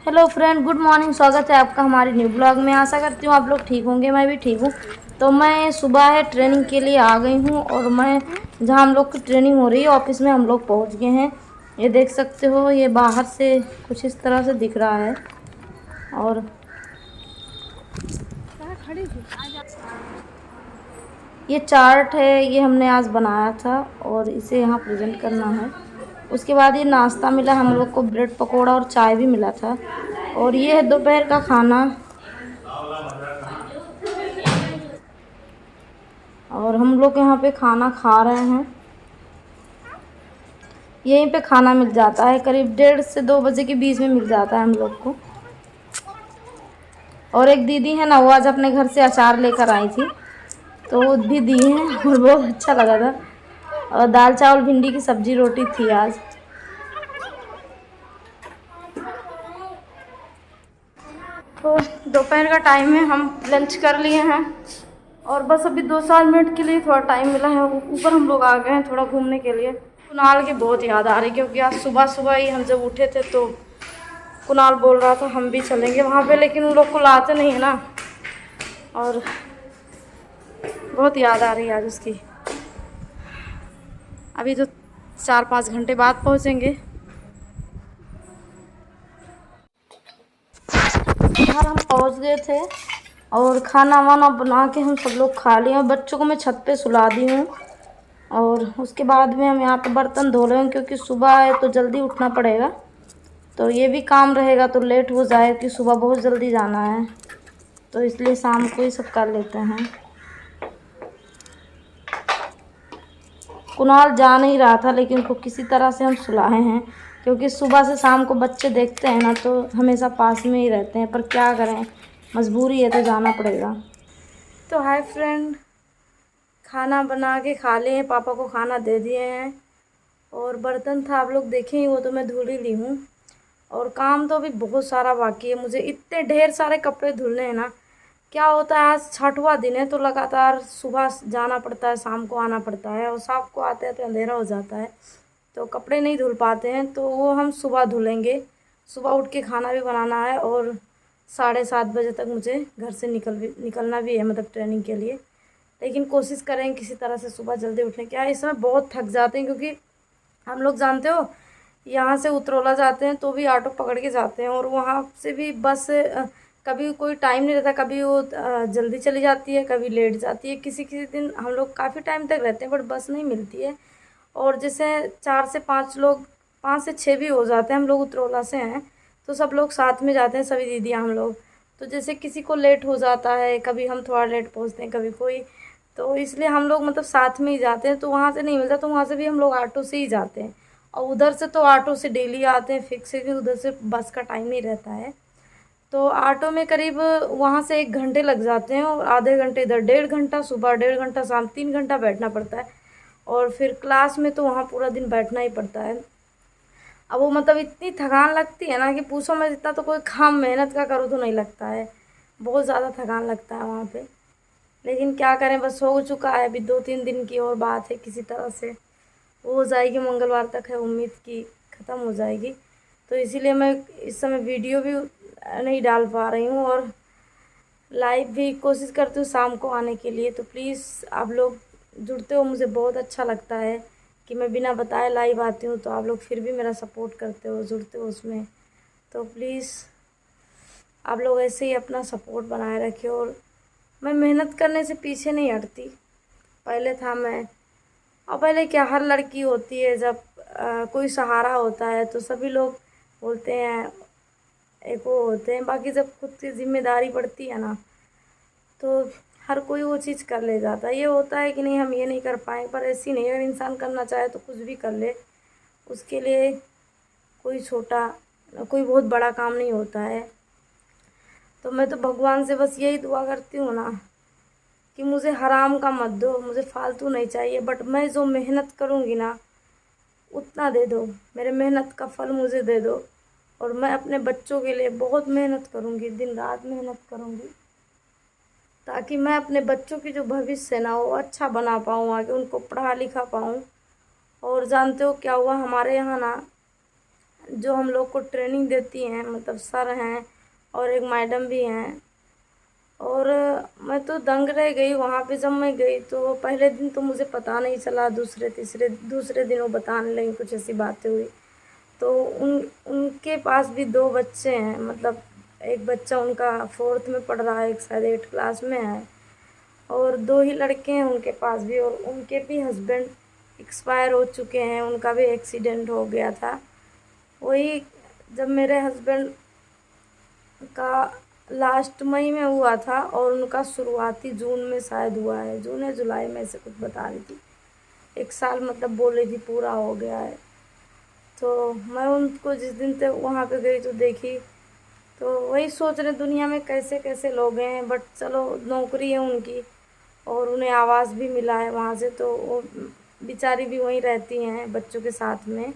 Hello friend, good morning. स्वागत है आपका हमारे न्यू ब्लॉग में। आशा करती हूँ आप लोग ठीक होंगे, मैं भी ठीक हूँ। तो मैं सुबह है ट्रेनिंग के लिए आ गई हूँ और मैं जहाँ हम लोग की ट्रेनिंग हो रही है ऑफिस में हम लोग पहुँच गए हैं। ये देख सकते हो, ये बाहर से कुछ इस तरह से दिख रहा है। और ये चार्ट है, ये हमने आज बनाया था और इसे यहाँ प्रेजेंट करना है। उसके बाद ये नाश्ता मिला हम लोग को, ब्रेड पकोड़ा और चाय भी मिला था। और ये है दोपहर का खाना और हम लोग यहाँ पे खाना खा रहे हैं। यहीं पे खाना मिल जाता है, करीब 1:30 से 2 बजे के बीच में मिल जाता है हम लोग को। और एक दीदी है ना, वो आज अपने घर से अचार लेकर आई थी तो वो भी दी हैं और बहुत अच्छा लगा था। और दाल चावल भिंडी की सब्जी रोटी थी आज। तो दोपहर का टाइम है, हम लंच कर लिए हैं और बस अभी 2-4 मिनट के लिए थोड़ा टाइम मिला है। ऊपर हम लोग आ गए हैं थोड़ा घूमने के लिए। कुणाल की बहुत याद आ रही क्योंकि आज सुबह सुबह ही हम जब उठे थे तो कुणाल बोल रहा था हम भी चलेंगे वहाँ पे, लेकिन उन लोग को लाते नहीं है ना। और बहुत याद आ रही है आज उसकी। अभी तो 4-5 घंटे बाद पहुँचेंगे। घर हम पहुँच गए थे और खाना वाना बना के हम सब लोग खा लिए और बच्चों को मैं छत पे सुला दी हूँ। और उसके बाद में हम यहाँ पे बर्तन धो रहे हैं क्योंकि सुबह है तो जल्दी उठना पड़ेगा। तो ये भी काम रहेगा तो लेट हो जाए कि सुबह बहुत जल्दी जाना है, तो इसलिए शाम को ही सब कर लेते हैं। कुणाल जा नहीं रहा था लेकिन उनको किसी तरह से हम सुलाए हैं क्योंकि सुबह से शाम को बच्चे देखते हैं ना तो हमेशा पास में ही रहते हैं, पर क्या करें, मजबूरी है तो जाना पड़ेगा। तो हाय फ्रेंड, खाना बना के खा लिए, पापा को खाना दे दिए हैं और बर्तन था आप लोग देखें ही, वो तो मैं धुल ही ली हूँ। और काम तो अभी बहुत सारा बाकी है, मुझे इतने ढेर सारे कपड़े धुलने हैं ना। क्या होता है, आज 6वां दिन है तो लगातार सुबह जाना पड़ता है, शाम को आना पड़ता है और शाम को आते हैं तो अंधेरा हो जाता है तो कपड़े नहीं धुल पाते हैं। तो वो हम सुबह धुलेंगे। सुबह उठ के खाना भी बनाना है और 7:30 बजे तक मुझे घर से निकलना भी है, मतलब ट्रेनिंग के लिए। लेकिन कोशिश करें किसी तरह से सुबह जल्दी उठने की। इस समय बहुत थक जाते हैं क्योंकि हम लोग जानते हो यहाँ से उतरौला जाते हैं तो भी ऑटो पकड़ के जाते हैं और वहाँ से भी बस कभी कोई टाइम नहीं रहता, कभी वो जल्दी चली जाती है, कभी लेट जाती है। किसी किसी दिन हम लोग काफ़ी टाइम तक रहते हैं बट बस नहीं मिलती है। और जैसे 4 से 5 लोग, 5 से 6 भी हो जाते हैं, हम लोग उतरौला से हैं तो सब लोग साथ में जाते हैं, सभी दीदियाँ हम लोग। तो जैसे किसी को लेट हो जाता है, कभी हम थोड़ा लेट पहुँचते हैं, कभी कोई, तो इसलिए हम लोग मतलब साथ में ही जाते हैं। तो वहाँ से नहीं मिलता तो वहाँ से भी हम लोग ऑटो से ही जाते हैं और उधर से तो ऑटो से डेली आते हैं फिक्स है कि उधर से बस का टाइम नहीं रहता है। तो ऑटो में करीब वहाँ से 1 घंटे लग जाते हैं और आधे घंटे इधर, 1.5 घंटा सुबह, 1.5 घंटा शाम, 3 घंटा बैठना पड़ता है। और फिर क्लास में तो वहाँ पूरा दिन बैठना ही पड़ता है। अब वो मतलब इतनी थकान लगती है ना कि पूछो मैं, इतना तो कोई काम मेहनत का करो तो नहीं लगता है, बहुत ज़्यादा थकान लगता है वहाँ पे। लेकिन क्या करें, बस हो चुका है, अभी 2-3 दिन की और बात है, किसी तरह से वो हो जाएगी। मंगलवार तक है उम्मीद की ख़त्म हो जाएगी। तो इसीलिए मैं इस समय वीडियो भी नहीं डाल पा रही हूँ और लाइव भी कोशिश करती हूँ शाम को आने के लिए। तो प्लीज़ आप लोग जुड़ते हो, मुझे बहुत अच्छा लगता है कि मैं बिना बताए लाइव आती हूँ तो आप लोग फिर भी मेरा सपोर्ट करते हो, जुड़ते हो उसमें। तो प्लीज़ आप लोग ऐसे ही अपना सपोर्ट बनाए रखिए। और मैं मेहनत करने से पीछे नहीं हटती, पहले था मैं, और पहले क्या, हर लड़की होती है जब कोई सहारा होता है तो सभी लोग बोलते हैं, एक वो होते हैं। बाकी जब खुद की जिम्मेदारी पड़ती है ना तो हर कोई वो चीज़ कर ले जाता है। ये होता है कि नहीं हम ये नहीं कर पाए, पर ऐसी नहीं, अगर इंसान करना चाहे तो कुछ भी कर ले। उसके लिए कोई छोटा, कोई बहुत बड़ा काम नहीं होता है। तो मैं तो भगवान से बस यही दुआ करती हूँ ना कि मुझे हराम का मत दो, मुझे फालतू नहीं चाहिए, बट मैं जो मेहनत करूँगी ना उतना दे दो, मेरे मेहनत का फल मुझे दे दो। और मैं अपने बच्चों के लिए बहुत मेहनत करूँगी, दिन रात मेहनत करूँगी ताकि मैं अपने बच्चों की जो भविष्य है ना वो अच्छा बना पाऊँ, आगे उनको पढ़ा लिखा पाऊँ। और जानते हो क्या हुआ हमारे यहाँ ना, जो हम लोग को ट्रेनिंग देती हैं, मतलब सर हैं और एक मैडम भी हैं। और मैं तो दंग रह गई वहाँ पे। जब मैं गई तो पहले दिन तो मुझे पता नहीं चला, दूसरे दिन वो बताने लगी, कुछ ऐसी बातें हुई। तो उनके पास भी 2 बच्चे हैं, मतलब एक बच्चा उनका 4th में पढ़ रहा है, एक शायद 8th क्लास में है, और 2 ही लड़के हैं उनके पास भी। और उनके भी हस्बैंड एक्सपायर हो चुके हैं, उनका भी एक्सीडेंट हो गया था। वही जब मेरे हस्बैंड का लास्ट मई में हुआ था और उनका शुरुआती जून में शायद हुआ है, जून या जुलाई में से कुछ बता रही थी। 1 साल मतलब बोल रही थी पूरा हो गया है। तो मैं उनको जिस दिन से वहाँ पे गई तो देखी, तो वही सोच रहे दुनिया में कैसे कैसे लोग हैं। बट चलो, नौकरी है उनकी और उन्हें आवास भी मिला है वहाँ से, तो वो बेचारी भी वहीं रहती हैं बच्चों के साथ में।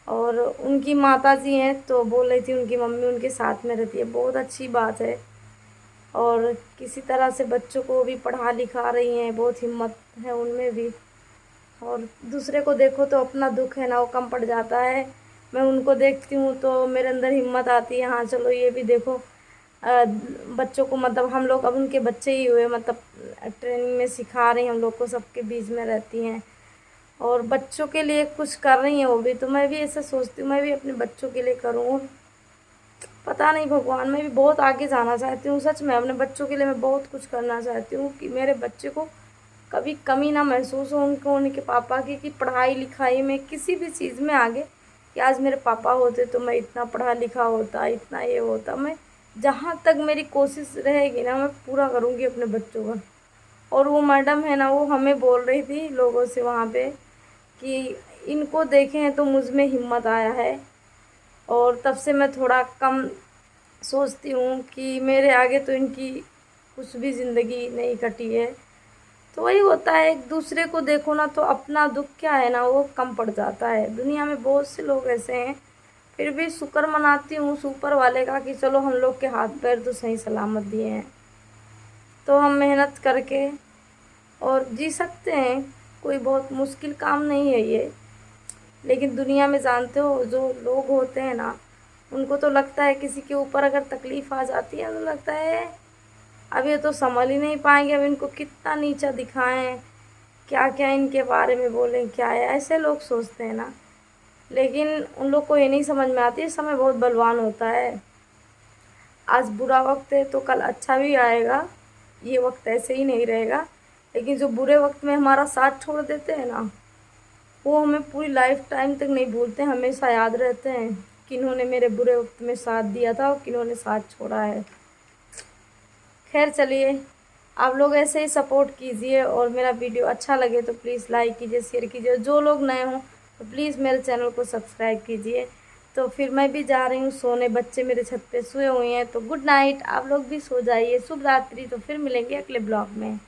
और उनकी माताजी हैं तो बोल रही थी उनकी मम्मी उनके साथ में रहती है, बहुत अच्छी बात है। और किसी तरह से बच्चों को भी पढ़ा लिखा रही हैं, बहुत हिम्मत है उनमें भी। और दूसरे को देखो तो अपना दुख है ना वो कम पड़ जाता है। मैं उनको देखती हूँ तो मेरे अंदर हिम्मत आती है, हाँ चलो ये भी देखो। बच्चों को, मतलब हम लोग अब उनके बच्चे ही हुए, मतलब ट्रेनिंग में सिखा रही हैं हम लोग को, सबके बीच में रहती हैं और बच्चों के लिए कुछ कर रही हैं वो भी। तो मैं भी ऐसे सोचती हूँ मैं भी अपने बच्चों के लिए करूँ। पता नहीं भगवान, मैं भी बहुत आगे जाना चाहती हूँ सच में। अपने बच्चों के लिए मैं बहुत कुछ करना चाहती हूँ कि मेरे बच्चे को कभी कमी ना महसूस हो उनको, उनके पापा की, कि पढ़ाई लिखाई में किसी भी चीज़ में आगे, कि आज मेरे पापा होते तो मैं इतना पढ़ा लिखा होता, इतना ये होता। मैं जहाँ तक मेरी कोशिश रहेगी ना मैं पूरा करूँगी अपने बच्चों का। और वो मैडम है ना, वो हमें बोल रही थी लोगों से वहाँ पे कि इनको देखें तो मुझ में हिम्मत आया है। और तब से मैं थोड़ा कम सोचती हूँ कि मेरे आगे तो इनकी कुछ भी ज़िंदगी नहीं कटी है। तो वही होता है, एक दूसरे को देखो ना तो अपना दुख क्या है ना वो कम पड़ जाता है। दुनिया में बहुत से लोग ऐसे हैं, फिर भी शुक्र मनाती हूँ उस ऊपर वाले का कि चलो हम लोग के हाथ पैर तो सही सलामत दिए हैं, तो हम मेहनत करके और जी सकते हैं। कोई बहुत मुश्किल काम नहीं है ये। लेकिन दुनिया में जानते हो जो लोग होते हैं ना, उनको तो लगता है किसी के ऊपर अगर तकलीफ़ आ जाती है तो लगता है अब ये तो संभल ही नहीं पाएंगे, अब इनको कितना नीचा दिखाएं, क्या क्या इनके बारे में बोलें, क्या है, ऐसे लोग सोचते हैं ना। लेकिन उन लोग को ये नहीं समझ में आती समय बहुत बलवान होता है। आज बुरा वक्त है तो कल अच्छा भी आएगा, ये वक्त ऐसे ही नहीं रहेगा। लेकिन जो बुरे वक्त में हमारा साथ छोड़ देते हैं ना, वो हमें पूरी लाइफ टाइम तक नहीं भूलते, हमेशा याद रहते हैं किन्होंने मेरे बुरे वक्त में साथ दिया था और किन्होंने साथ छोड़ा है। खैर चलिए, आप लोग ऐसे ही सपोर्ट कीजिए और मेरा वीडियो अच्छा लगे तो प्लीज़ लाइक कीजिए, शेयर कीजिए। जो लोग नए हों तो प्लीज़ मेरे चैनल को सब्सक्राइब कीजिए। तो फिर मैं भी जा रही हूँ सोने, बच्चे मेरे छत पे सोए हुए हैं। तो गुड नाइट, आप लोग भी सो जाइए, शुभ रात्रि। तो फिर मिलेंगे अगले ब्लॉग में।